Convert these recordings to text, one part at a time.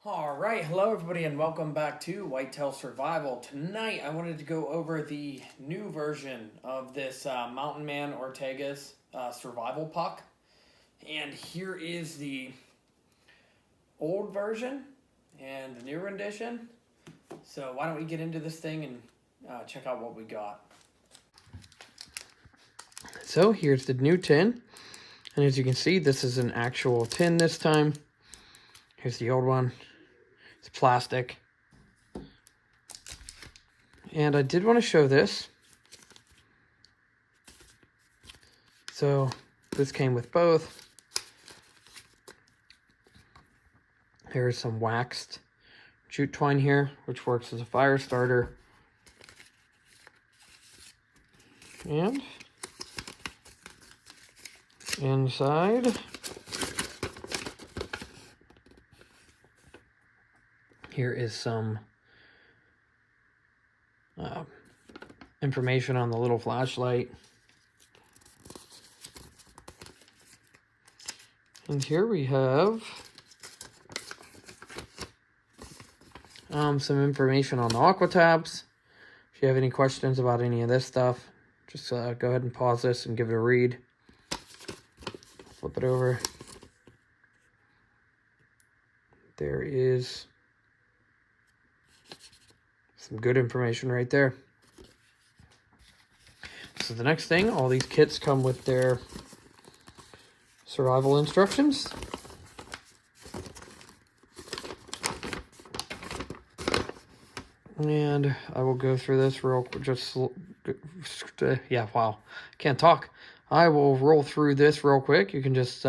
All right, hello everybody, and welcome back to Whitetail Survival. Tonight, I wanted to go over the new version of this Mountain Man Ortega's survival puck, and here is the old version and the new rendition. So why don't we get into this thing and check out what we got. So here's the new tin, and as you can see, this is an actual tin this time. Here's the old one. It's plastic. And I did want to show this. So this came with both. Here's some waxed jute twine here, which works as a fire starter. And inside, here is some information on the little flashlight. And here we have some information on the aqua tabs. If you have any questions about any of this stuff, just go ahead and pause this and give it a read. Flip it over. There is some good information right there. So the next thing, all these kits come with their survival instructions. And I will go through this real quick. Yeah, wow, can't talk. I will roll through this real quick. You can just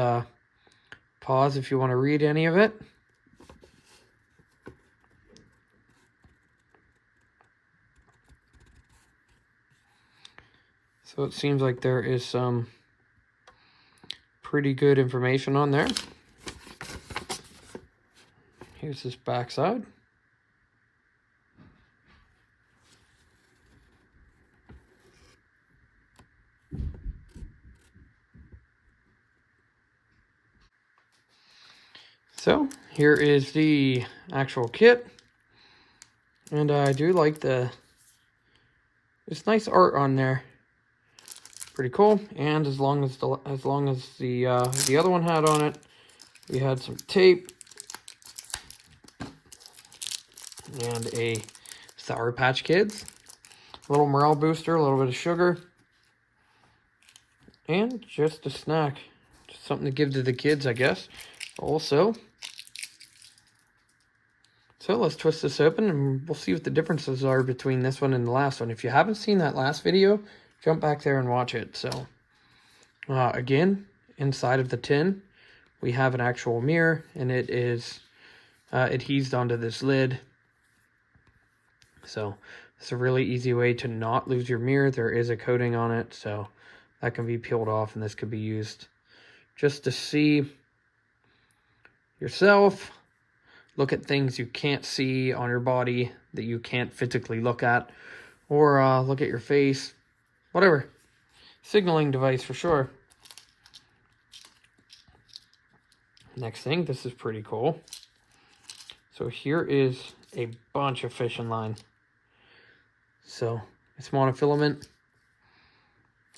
pause if you want to read any of it. So it seems like there is some pretty good information on there. Here's this backside. So here is the actual kit, and I do like there's nice art on there. Pretty cool. And as long as the other one had on it, we had some tape and a Sour Patch Kids, a little morale booster, a little bit of sugar, and just a snack, just something to give to the kids, I guess. Also, so let's twist this open and we'll see what the differences are between this one and the last one. If you haven't seen that last video, jump back there and watch it. So again, inside of the tin, we have an actual mirror, and it is adhesed onto this lid. So it's a really easy way to not lose your mirror. There is a coating on it, so that can be peeled off, and this could be used just to see yourself, look at things you can't see on your body that you can't physically look at, or look at your face, whatever. Signaling device for sure. Next thing, this is pretty cool. So here is a bunch of fishing line. So it's monofilament,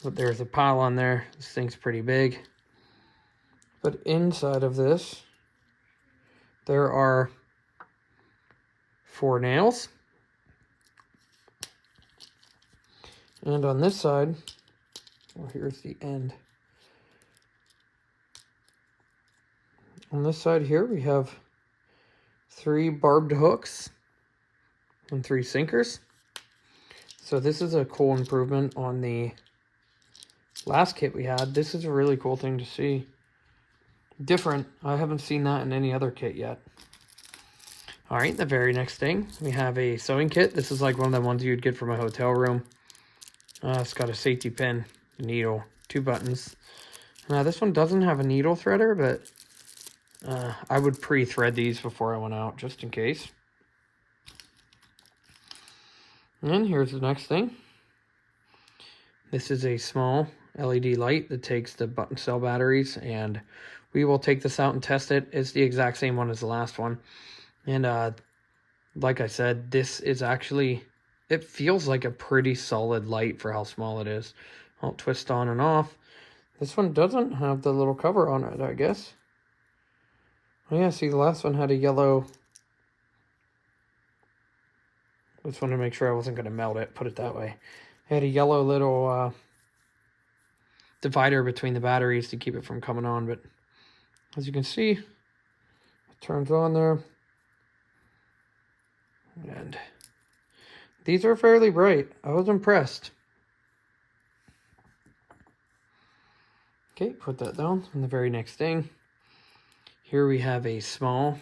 but there's a pile on there. This thing's pretty big. But inside of this, there are 4 nails. And on this side, well, here's the end. On this side here, we have 3 barbed hooks and 3 sinkers. So this is a cool improvement on the last kit we had. This is a really cool thing to see. Different. I haven't seen that in any other kit yet. All right, the very next thing, we have a sewing kit. This is like one of the ones you'd get from a hotel room. It's got a safety pin, needle, 2 buttons. Now this one doesn't have a needle threader, but I would pre-thread these before I went out, just in case. And here's the next thing. This is a small LED light that takes the button cell batteries, and we will take this out and test it. It's the exact same one as the last one. And like I said, this is actually, it feels like a pretty solid light for how small it is. I'll twist on and off. This one doesn't have the little cover on it, I guess. Oh yeah, see, the last one had a yellow. Just wanted to make sure I wasn't going to melt it, put it that way. It had a yellow little divider between the batteries to keep it from coming on, but as you can see, it turns on there. And these are fairly bright. I was impressed. Okay, put that down. And the very next thing, here we have a small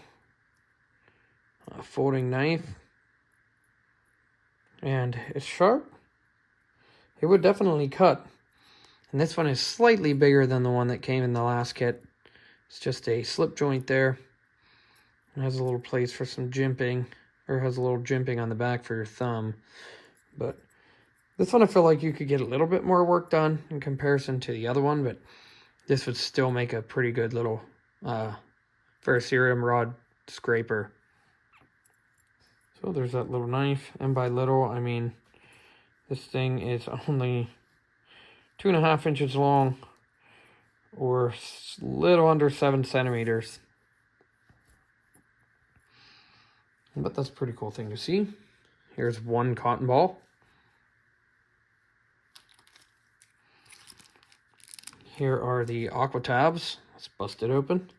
folding knife. And it's sharp. It would definitely cut. And this one is slightly bigger than the one that came in the last kit. It's just a slip joint there. It has a little place for some jimping, or has a little jimping on the back for your thumb. But this one I feel like you could get a little bit more work done in comparison to the other one, but this would still make a pretty good little ferrocerium rod scraper. So there's that little knife, and by little I mean this thing is only 2.5 inches long, or a little under 7 centimeters. But that's a pretty cool thing to see. Here's one cotton ball. Here are the aqua tabs. Let's bust it open.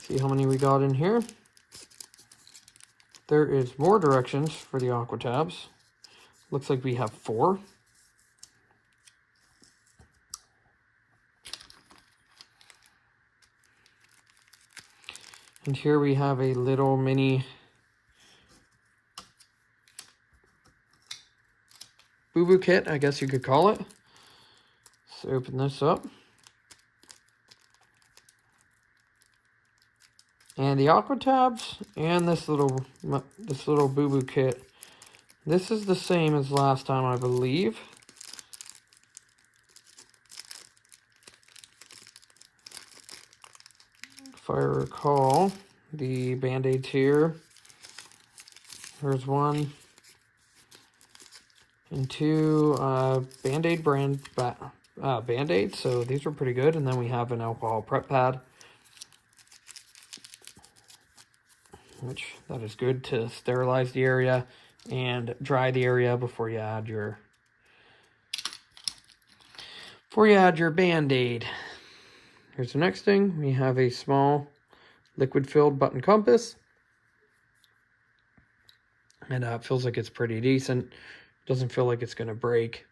See how many we got in here. There is more directions for the aqua tabs. Looks like we have 4. And here we have a little mini boo-boo kit, I guess you could call it. Let's open this up. And the aqua tabs and this little boo-boo kit, this is the same as last time, I believe. If I recall, the Band-Aids here. Here's 1 and 2 Band-Aid brand Band-Aids, so these are pretty good. And then we have an alcohol prep pad, which that is good to sterilize the area and dry the area before you add your Band-Aid. Here's the next thing. We have a small liquid-filled button compass. And it feels like it's pretty decent. Doesn't feel like it's going to break.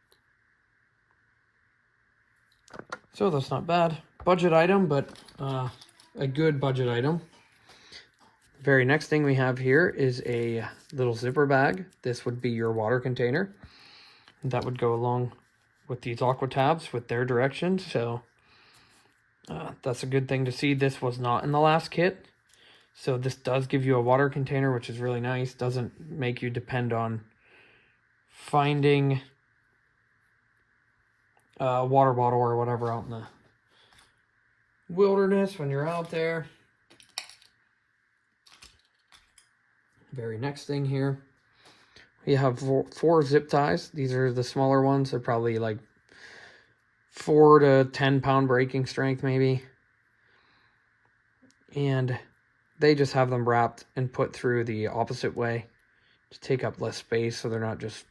So that's not bad. Budget item, but a good budget item. The very next thing we have here is a little zipper bag. This would be your water container. That would go along with these aqua tabs with their directions. So that's a good thing to see. This was not in the last kit. So this does give you a water container, which is really nice. Doesn't make you depend on finding a water bottle or whatever out in the wilderness when you're out there. Very next thing here, we have 4 zip ties. These are the smaller ones. They're probably like 4 to 10 pound breaking strength maybe. And they just have them wrapped and put through the opposite way to take up less space, so they're not just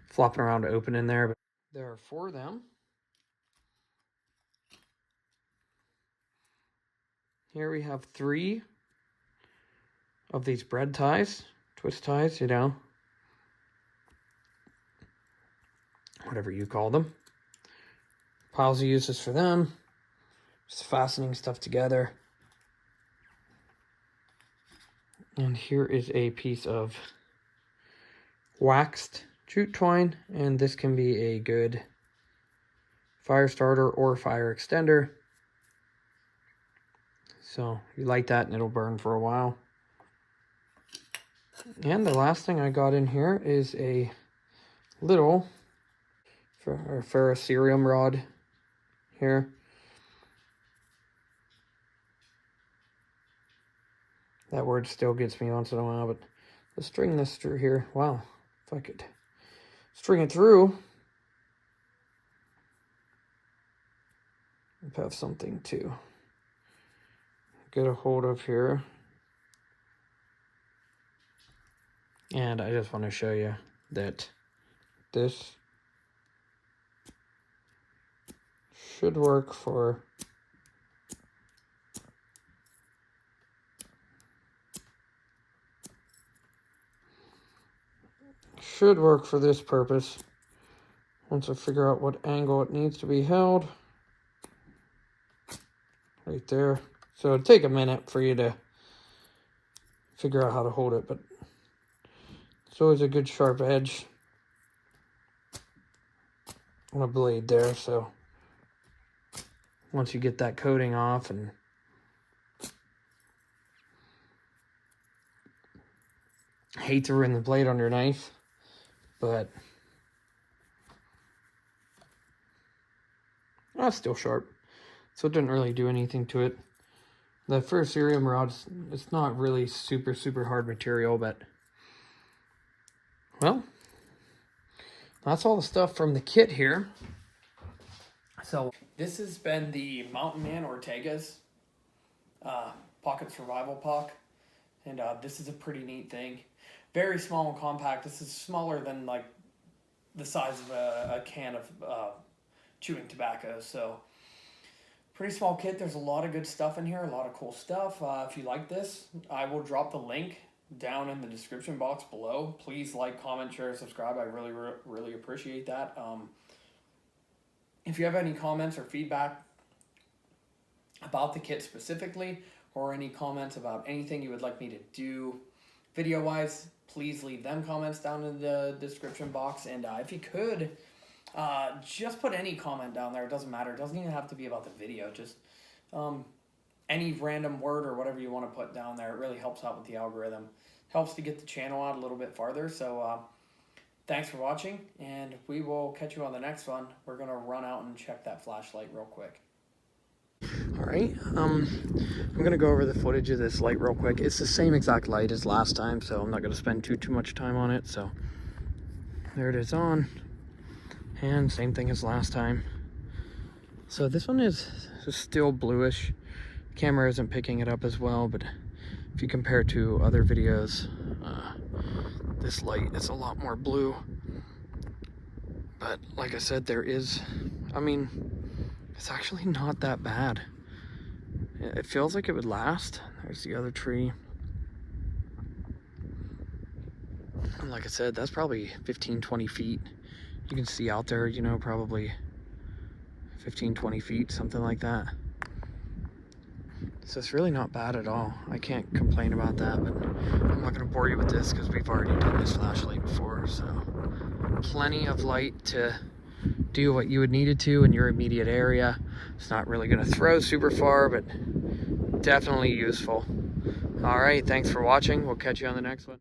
flopping around open in there. But there are 4 of them. Here we have 3 of these bread ties, twist ties, you know, whatever you call them. Piles of uses for them. Just fastening stuff together. And here is a piece of waxed jute twine, and this can be a good fire starter or fire extender. So you light that and it'll burn for a while. And the last thing I got in here is a little ferrocerium rod here. That word still gets me once in a while, but let's string this through here. Wow, if I could string it through, and have something to get a hold of here. And I just want to show you that this should work for this purpose. Once I figure out what angle it needs to be held. Right there. So it'll take a minute for you to figure out how to hold it, but it's always a good sharp edge on a blade there. So once you get that coating off, and I hate to ruin the blade on your knife, but that's still sharp. So it didn't really do anything to it. The first cerium rod, it's not really super hard material, but well, that's all the stuff from the kit here. So this has been the Mountain Man Ortega's Pocket Survival Puck, and this is a pretty neat thing. Very small and compact. This is smaller than like the size of a can of chewing tobacco. So pretty small kit. There's a lot of good stuff in here, a lot of cool stuff. If you like this, I will drop the link down in the description box below. Please like, comment, share, subscribe. I really appreciate that. If you have any comments or feedback about the kit specifically, or any comments about anything you would like me to do video-wise, please leave them comments down in the description box. And if you could, just put any comment down there. It doesn't matter. It doesn't even have to be about the video. Just any random word or whatever you want to put down there. It really helps out with the algorithm. Helps to get the channel out a little bit farther. So thanks for watching, and we will catch you on the next one. We're going to run out and check that flashlight real quick. Alright, I'm going to go over the footage of this light real quick. It's the same exact light as last time, so I'm not going to spend too much time on it. So there it is on. And same thing as last time. So this one is still bluish. The camera isn't picking it up as well, but if you compare to other videos, this light is a lot more blue. But like I said, it's actually not that bad. It feels like it would last. There's the other tree. And like I said, that's probably 15-20 feet. You can see out there, probably 15-20 feet, something like that. So it's really not bad at all. I can't complain about that, but I'm not going to bore you with this because we've already done this flashlight before. So plenty of light to do what you would need it to in your immediate area. It's not really going to throw super far, but definitely useful. All right, thanks for watching. We'll catch you on the next one.